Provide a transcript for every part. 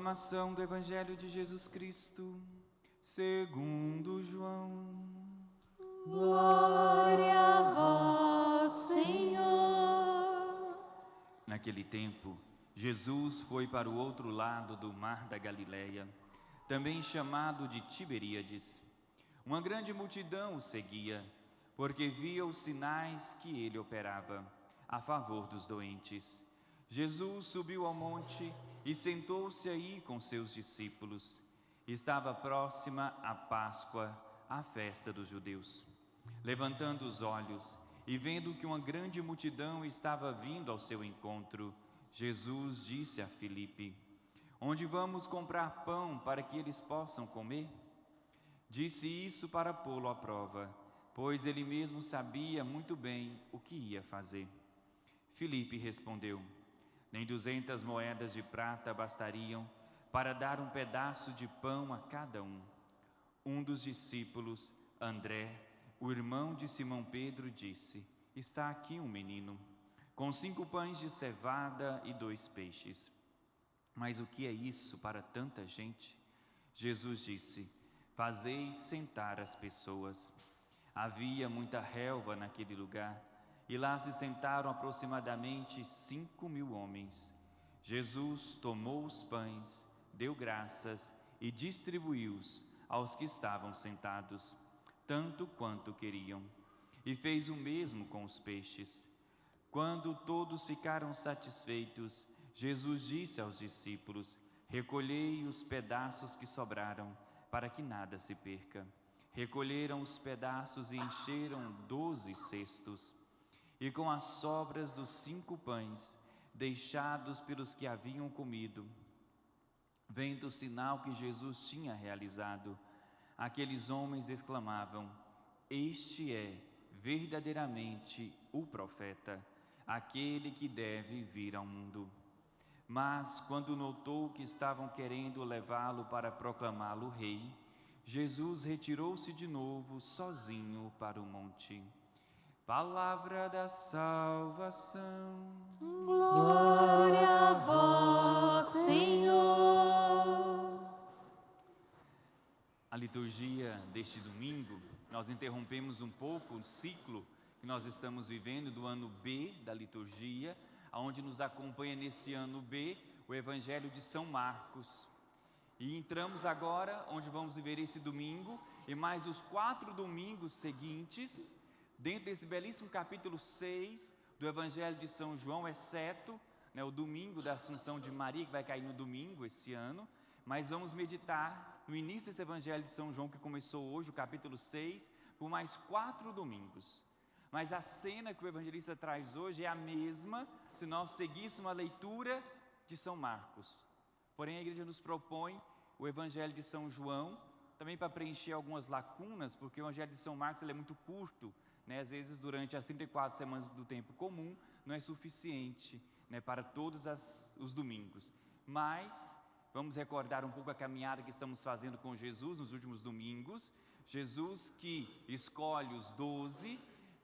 Proclamação do Evangelho de Jesus Cristo, segundo João. Glória a vós, Senhor. Naquele tempo, Jesus foi para o outro lado do mar da Galileia, também chamado de Tiberíades. Uma grande multidão o seguia, porque via os sinais que ele operava a favor dos doentes. Jesus subiu ao monte e sentou-se aí com seus discípulos. Estava próxima a Páscoa, a festa dos judeus. Levantando os olhos e vendo que uma grande multidão estava vindo ao seu encontro, Jesus disse a Filipe: Onde vamos comprar pão para que eles possam comer? Disse isso para pô-lo à prova, pois ele mesmo sabia muito bem o que ia fazer. Filipe respondeu: Nem 200 moedas de prata bastariam para dar um pedaço de pão a cada um. Um dos discípulos, André, o irmão de Simão Pedro, disse: Está aqui um menino, com 5 pães de cevada e 2 peixes. Mas o que é isso para tanta gente? Jesus disse: Fazei sentar as pessoas. Havia muita relva naquele lugar, e lá se sentaram aproximadamente 5.000 homens. Jesus tomou os pães, deu graças e distribuiu-os aos que estavam sentados, tanto quanto queriam, e fez o mesmo com os peixes. Quando todos ficaram satisfeitos, Jesus disse aos discípulos: Recolhei os pedaços que sobraram, para que nada se perca. Recolheram os pedaços e encheram 12 cestos. E com as sobras dos 5 pães, deixados pelos que haviam comido, vendo o sinal que Jesus tinha realizado, aqueles homens exclamavam: Este é verdadeiramente o profeta, aquele que deve vir ao mundo. Mas, quando notou que estavam querendo levá-lo para proclamá-lo rei, Jesus retirou-se de novo sozinho para o monte. Palavra da salvação. Glória a vós, Senhor. A liturgia deste domingo, nós interrompemos um pouco o ciclo que nós estamos vivendo do ano B da liturgia, onde nos acompanha nesse ano B o Evangelho de São Marcos. E entramos agora onde vamos viver esse domingo e mais os 4 domingos seguintes, dentro desse belíssimo capítulo 6 do Evangelho de São João, exceto o domingo da Assunção de Maria, que vai cair no domingo esse ano. Mas vamos meditar no início desse Evangelho de São João, que começou hoje, o capítulo 6, por mais 4 domingos. Mas a cena que o evangelista traz hoje é a mesma se nós seguíssemos a leitura de São Marcos. Porém, a igreja nos propõe o Evangelho de São João, também para preencher algumas lacunas, porque o Evangelho de São Marcos ele é muito curto, às vezes durante as 34 semanas do tempo comum, não é suficiente para todos os domingos. Mas vamos recordar um pouco a caminhada que estamos fazendo com Jesus nos últimos domingos. Jesus que escolhe os 12,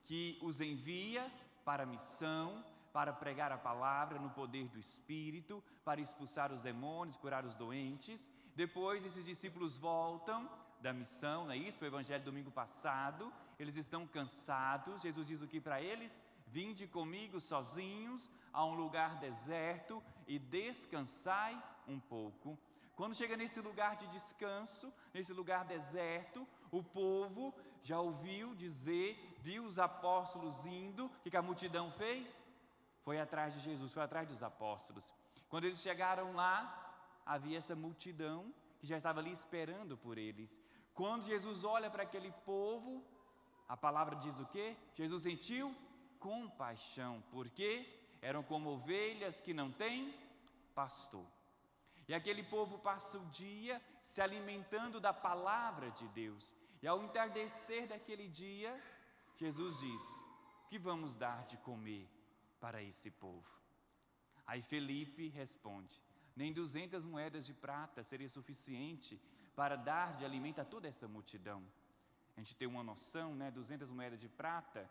que os envia para a missão, para pregar a palavra no poder do Espírito, para expulsar os demônios, curar os doentes. Depois esses discípulos voltam da missão, não é isso? Foi o evangelho do domingo passado. Eles estão cansados. Jesus diz o que para eles? Vinde comigo sozinhos a um lugar deserto e descansai um pouco. Quando chega nesse lugar de descanso, nesse lugar deserto, o povo já ouviu dizer, viu os apóstolos indo. O que a multidão fez? Foi atrás de Jesus, foi atrás dos apóstolos. Quando eles chegaram lá, havia essa multidão que já estava ali esperando por eles. Quando Jesus olha para aquele povo, a palavra diz o quê? Jesus sentiu compaixão, porque eram como ovelhas que não têm pastor. E aquele povo passa o dia se alimentando da palavra de Deus. E ao entardecer daquele dia, Jesus diz: o que vamos dar de comer para esse povo? Aí Felipe responde: nem 200 moedas de prata seria suficiente para dar de alimento a toda essa multidão. A gente tem uma noção, 200 moedas de prata,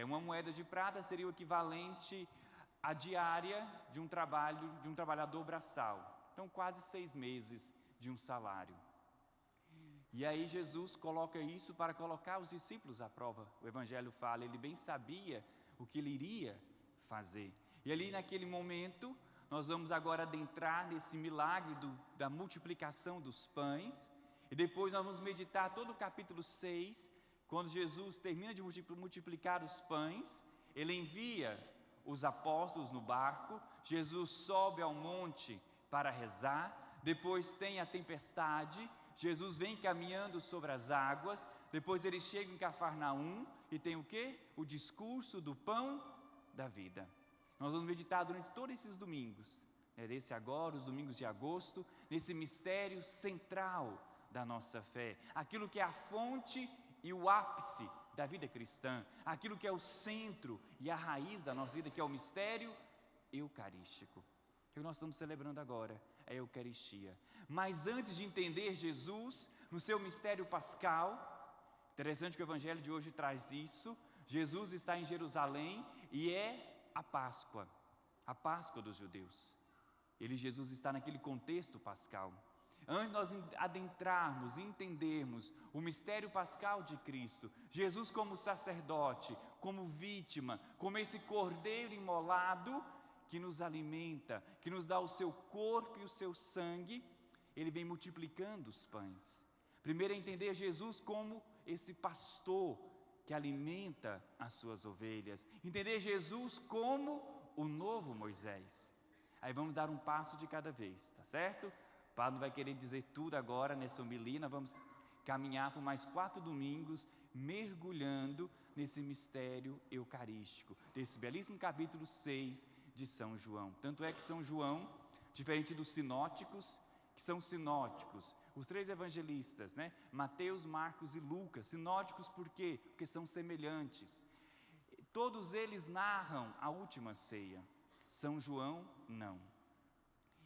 uma moeda de prata seria o equivalente à diária de um trabalhador braçal. Então, quase 6 meses de um salário. E aí Jesus coloca isso para colocar os discípulos à prova. O Evangelho fala, ele bem sabia o que ele iria fazer. E ali naquele momento, nós vamos agora adentrar nesse milagre da multiplicação dos pães. E depois nós vamos meditar todo o capítulo 6, quando Jesus termina de multiplicar os pães, ele envia os apóstolos no barco, Jesus sobe ao monte para rezar, depois tem a tempestade, Jesus vem caminhando sobre as águas, depois ele chega em Cafarnaum e tem o quê? O discurso do pão da vida. Nós vamos meditar durante todos esses domingos, desse agora, os domingos de agosto, nesse mistério central da nossa fé, aquilo que é a fonte e o ápice da vida cristã, aquilo que é o centro e a raiz da nossa vida, que é o mistério eucarístico. O que nós estamos celebrando agora é a Eucaristia. Mas antes de entender Jesus no seu mistério pascal, interessante que o Evangelho de hoje traz isso, Jesus está em Jerusalém e é a Páscoa dos judeus. Jesus está naquele contexto pascal. Antes de nós adentrarmos e entendermos o mistério pascal de Cristo, Jesus como sacerdote, como vítima, como esse cordeiro imolado que nos alimenta, que nos dá o seu corpo e o seu sangue, ele vem multiplicando os pães. Primeiro é entender Jesus como esse pastor que alimenta as suas ovelhas. Entender Jesus como o novo Moisés. Aí vamos dar um passo de cada vez, tá certo? O Padre não vai querer dizer tudo agora nessa homilia, nós vamos caminhar por mais 4 domingos, mergulhando nesse mistério eucarístico, desse belíssimo capítulo 6 de São João. Tanto é que São João, diferente dos sinóticos, que são sinóticos, os 3 evangelistas, Mateus, Marcos e Lucas, sinóticos por quê? Porque são semelhantes. Todos eles narram a última ceia, São João não.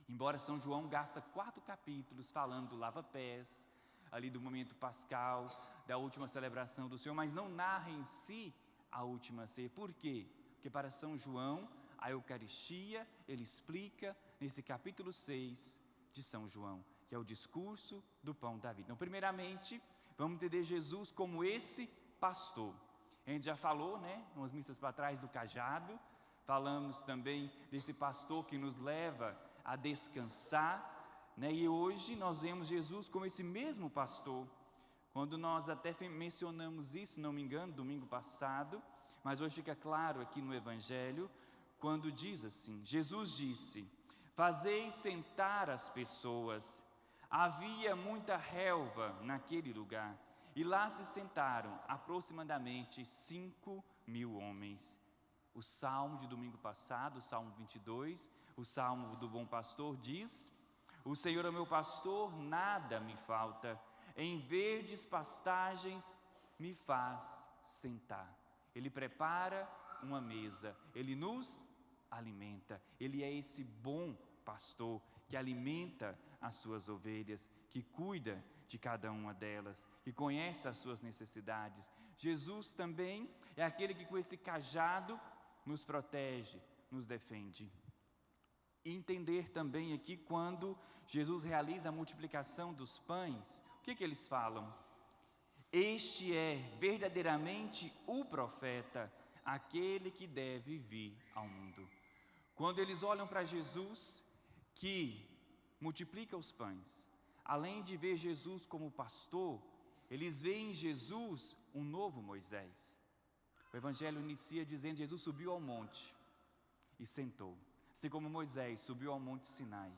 Embora São João gasta 4 capítulos falando do lava-pés, ali do momento pascal, da última celebração do Senhor, mas não narra em si a última ceia. Por quê? Porque para São João, a Eucaristia, ele explica nesse capítulo 6 de São João, que é o discurso do pão da vida. Então, primeiramente, vamos entender Jesus como esse pastor. A gente já falou, umas missas para trás do cajado, falamos também desse pastor que nos leva a descansar, e hoje nós vemos Jesus como esse mesmo pastor, quando nós até mencionamos isso, se não me engano, domingo passado, mas hoje fica claro aqui no Evangelho, quando diz assim, Jesus disse, fazei sentar as pessoas, havia muita relva naquele lugar, e lá se sentaram aproximadamente 5.000 homens. O salmo de domingo passado, o salmo 22, o salmo do bom pastor diz, o Senhor é meu pastor, nada me falta, em verdes pastagens me faz sentar. Ele prepara uma mesa, Ele nos alimenta, Ele é esse bom pastor que alimenta as suas ovelhas, que cuida de cada uma delas, que conhece as suas necessidades. Jesus também é aquele que com esse cajado nos protege, nos defende. E entender também aqui quando Jesus realiza a multiplicação dos pães, o que eles falam? Este é verdadeiramente o profeta, aquele que deve vir ao mundo. Quando eles olham para Jesus, que multiplica os pães, além de ver Jesus como pastor, eles veem em Jesus um novo Moisés. O Evangelho inicia dizendo que Jesus subiu ao monte e sentou, assim como Moisés subiu ao monte Sinai.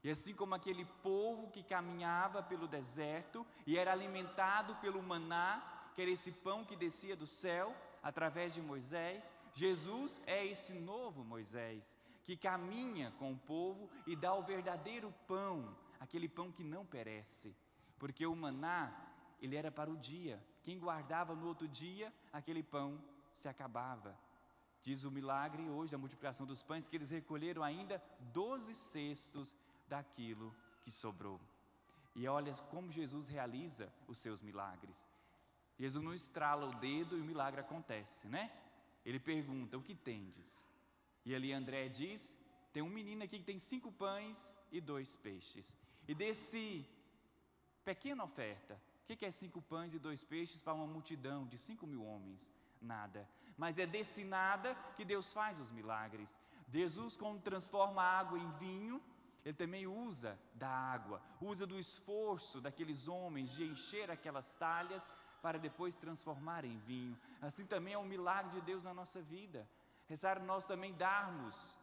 E assim como aquele povo que caminhava pelo deserto e era alimentado pelo maná, que era esse pão que descia do céu através de Moisés, Jesus é esse novo Moisés que caminha com o povo e dá o verdadeiro pão, aquele pão que não perece, porque o maná, ele era para o dia. Quem guardava no outro dia, aquele pão se acabava. Diz o milagre hoje da multiplicação dos pães, que eles recolheram ainda 12 cestos daquilo que sobrou. E olha como Jesus realiza os seus milagres. Jesus não estrala o dedo e o milagre acontece, Ele pergunta, o que tendes? E ali André diz, tem um menino aqui que tem 5 pães e 2 peixes. E desse pequena oferta, o que é 5 pães e 2 peixes para uma multidão de 5.000 homens? Nada. Mas é desse nada que Deus faz os milagres. Jesus, quando transforma a água em vinho, Ele também usa da água, usa do esforço daqueles homens de encher aquelas talhas para depois transformar em vinho. Assim também é um milagre de Deus na nossa vida. Rezar nós também darmos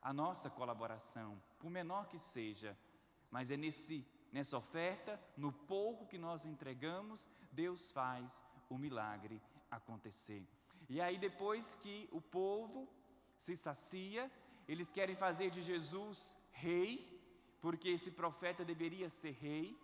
a nossa colaboração, por menor que seja, mas é nessa oferta, no pouco que nós entregamos, Deus faz o milagre acontecer. E aí depois que o povo se sacia, eles querem fazer de Jesus rei, porque esse profeta deveria ser rei,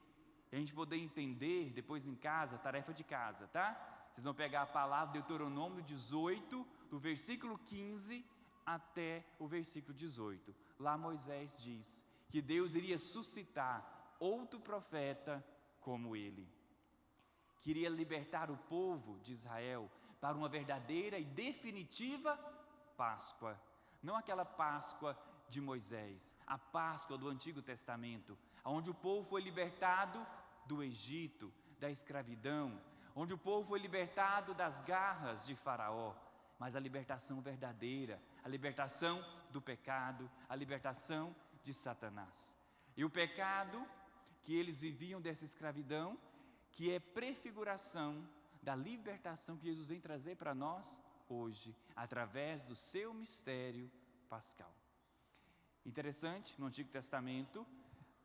e a gente poder entender depois em casa, tarefa de casa, tá? Vocês vão pegar a palavra Deuteronômio 18, do versículo 15 até o versículo 18. Lá Moisés diz que Deus iria suscitar outro profeta como ele. Queria libertar o povo de Israel para uma verdadeira e definitiva Páscoa. Não aquela Páscoa de Moisés, a Páscoa do Antigo Testamento, onde o povo foi libertado do Egito, da escravidão, onde o povo foi libertado das garras de Faraó, mas a libertação verdadeira, a libertação do pecado, a libertação de Satanás. E o pecado que eles viviam dessa escravidão, que é prefiguração da libertação que Jesus vem trazer para nós hoje, através do seu mistério pascal. Interessante, no Antigo Testamento,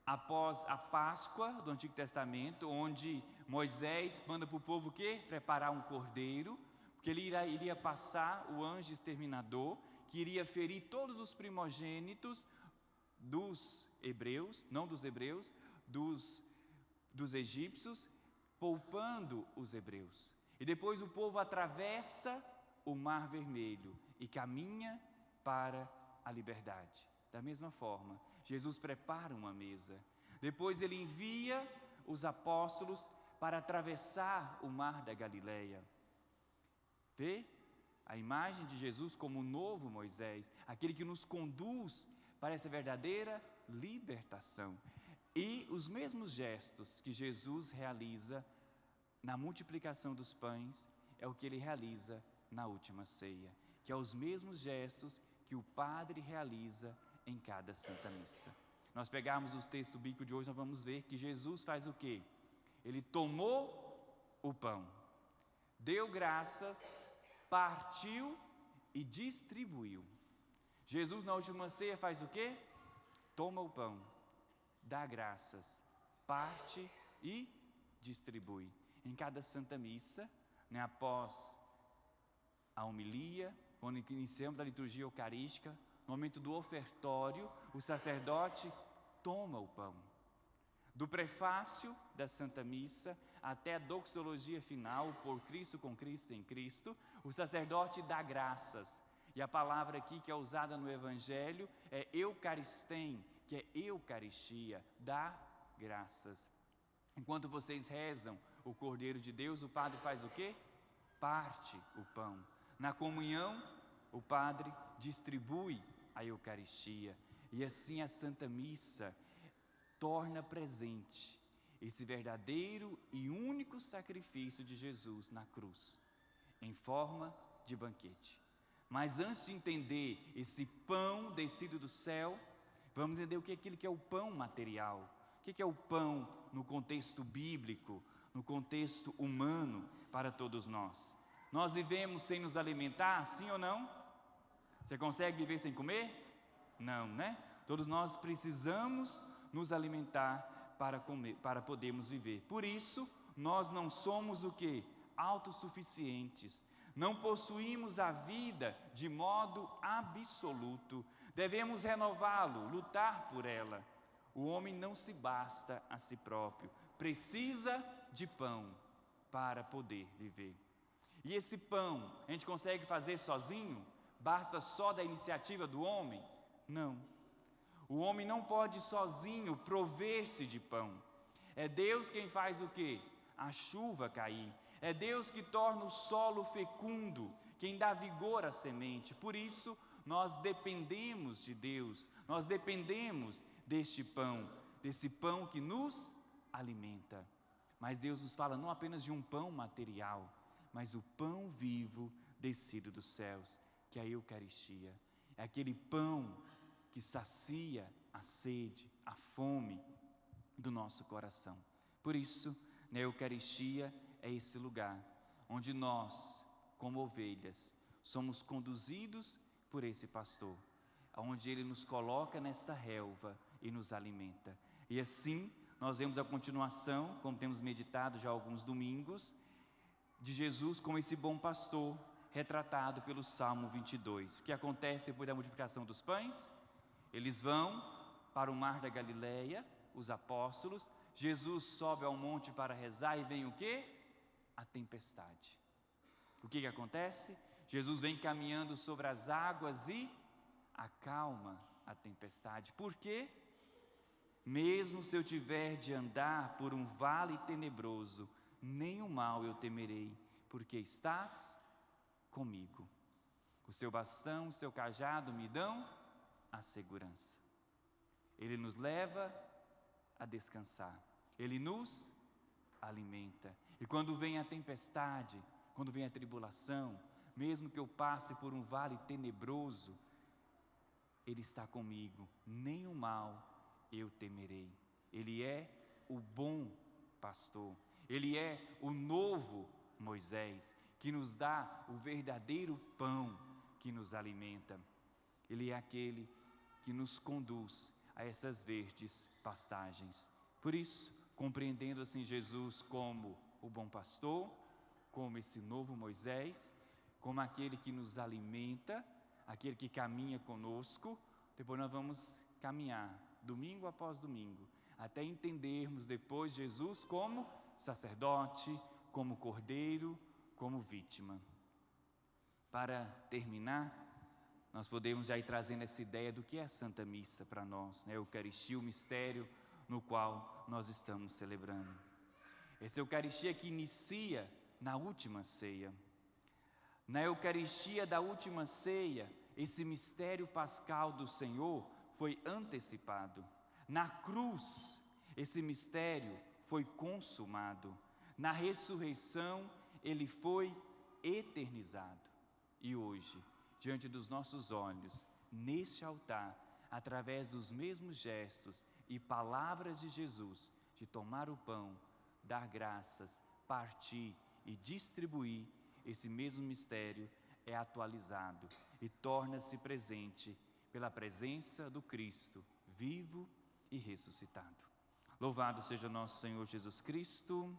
após a Páscoa do Antigo Testamento, onde Moisés manda para o povo o quê? Preparar um cordeiro, porque ele iria passar o anjo exterminador, que iria ferir todos os primogênitos dos hebreus, não dos hebreus, dos egípcios, poupando os hebreus. E depois o povo atravessa o Mar Vermelho e caminha para a liberdade. Da mesma forma, Jesus prepara uma mesa. Depois ele envia os apóstolos para atravessar o Mar da Galileia. Vê a imagem de Jesus como o novo Moisés, aquele que nos conduz para essa verdadeira libertação. E os mesmos gestos que Jesus realiza na multiplicação dos pães é o que ele realiza na última ceia, que é os mesmos gestos que o Padre realiza em cada Santa Missa. Nós pegarmos o texto bíblico de hoje, nós vamos ver que Jesus faz o quê? Ele tomou o pão, deu graças, partiu e distribuiu. Jesus na última ceia faz o quê? Toma o pão, dá graças, parte e distribui. Em cada Santa Missa, após a homilia, quando iniciamos a liturgia eucarística, no momento do ofertório, o sacerdote toma o pão. Do prefácio da Santa Missa até a doxologia final, por Cristo, com Cristo, em Cristo, o sacerdote dá graças. E a palavra aqui que é usada no Evangelho é eucaristém, que é Eucaristia, dá graças. Enquanto vocês rezam o Cordeiro de Deus, o Padre faz o quê? Parte o pão. Na comunhão, o Padre distribui a Eucaristia. E assim a Santa Missa torna presente esse verdadeiro e único sacrifício de Jesus na cruz, em forma de banquete. Mas antes de entender esse pão descido do céu, vamos entender o que é aquilo que é o pão material. O que é o pão no contexto bíblico, no contexto humano para todos nós. Nós vivemos sem nos alimentar, sim ou não? Você consegue viver sem comer? Não, né? Todos nós precisamos nos alimentar para podermos viver. Por isso, nós não somos o quê? Autossuficientes. Não possuímos a vida de modo absoluto. Devemos renová-lo, lutar por ela. O homem não se basta a si próprio. Precisa de pão para poder viver. E esse pão, a gente consegue fazer sozinho? Basta só da iniciativa do homem? Não. O homem não pode sozinho prover-se de pão. É Deus quem faz o quê? A chuva cair. É Deus que torna o solo fecundo, quem dá vigor à semente. Por isso, nós dependemos de Deus, nós dependemos deste pão, desse pão que nos alimenta. Mas Deus nos fala não apenas de um pão material, mas o pão vivo descido dos céus, que é a Eucaristia. É aquele pão que sacia a sede, a fome do nosso coração. Por isso, na Eucaristia é esse lugar onde nós, como ovelhas, somos conduzidos por esse pastor, onde ele nos coloca nesta relva e nos alimenta. E assim, nós vemos a continuação, como temos meditado já há alguns domingos, de Jesus como esse bom pastor, retratado pelo Salmo 22. O que acontece depois da multiplicação dos pães? Eles vão para o mar da Galileia, os apóstolos, Jesus sobe ao monte para rezar e vem o quê? A tempestade. O que acontece? Jesus vem caminhando sobre as águas e acalma a tempestade. Por quê? Mesmo se eu tiver de andar por um vale tenebroso, nenhum mal eu temerei, porque estás comigo. O seu bastão, o seu cajado me dão a segurança. Ele nos leva a descansar, Ele nos alimenta. E quando vem a tempestade, quando vem a tribulação, mesmo que eu passe por um vale tenebroso, Ele está comigo, nenhum mal eu temerei. Ele é o bom pastor, Ele é o novo Moisés, que nos dá o verdadeiro pão que nos alimenta. Ele é aquele que nos conduz a essas verdes pastagens. Por isso, compreendendo assim Jesus como o bom pastor, como esse novo Moisés, como aquele que nos alimenta, aquele que caminha conosco, depois nós vamos caminhar, domingo após domingo, até entendermos depois Jesus como sacerdote, como cordeiro, como vítima. Para terminar, nós podemos já ir trazendo essa ideia do que é a Santa Missa para nós, né? A Eucaristia, o mistério no qual nós estamos celebrando. Essa Eucaristia que inicia na última ceia. Na Eucaristia da última ceia, esse mistério pascal do Senhor foi antecipado. Na cruz, esse mistério foi consumado. Na ressurreição, ele foi eternizado. E hoje, diante dos nossos olhos, neste altar, através dos mesmos gestos e palavras de Jesus, de tomar o pão, dar graças, partir e distribuir, esse mesmo mistério é atualizado e torna-se presente pela presença do Cristo, vivo e ressuscitado. Louvado seja nosso Senhor Jesus Cristo.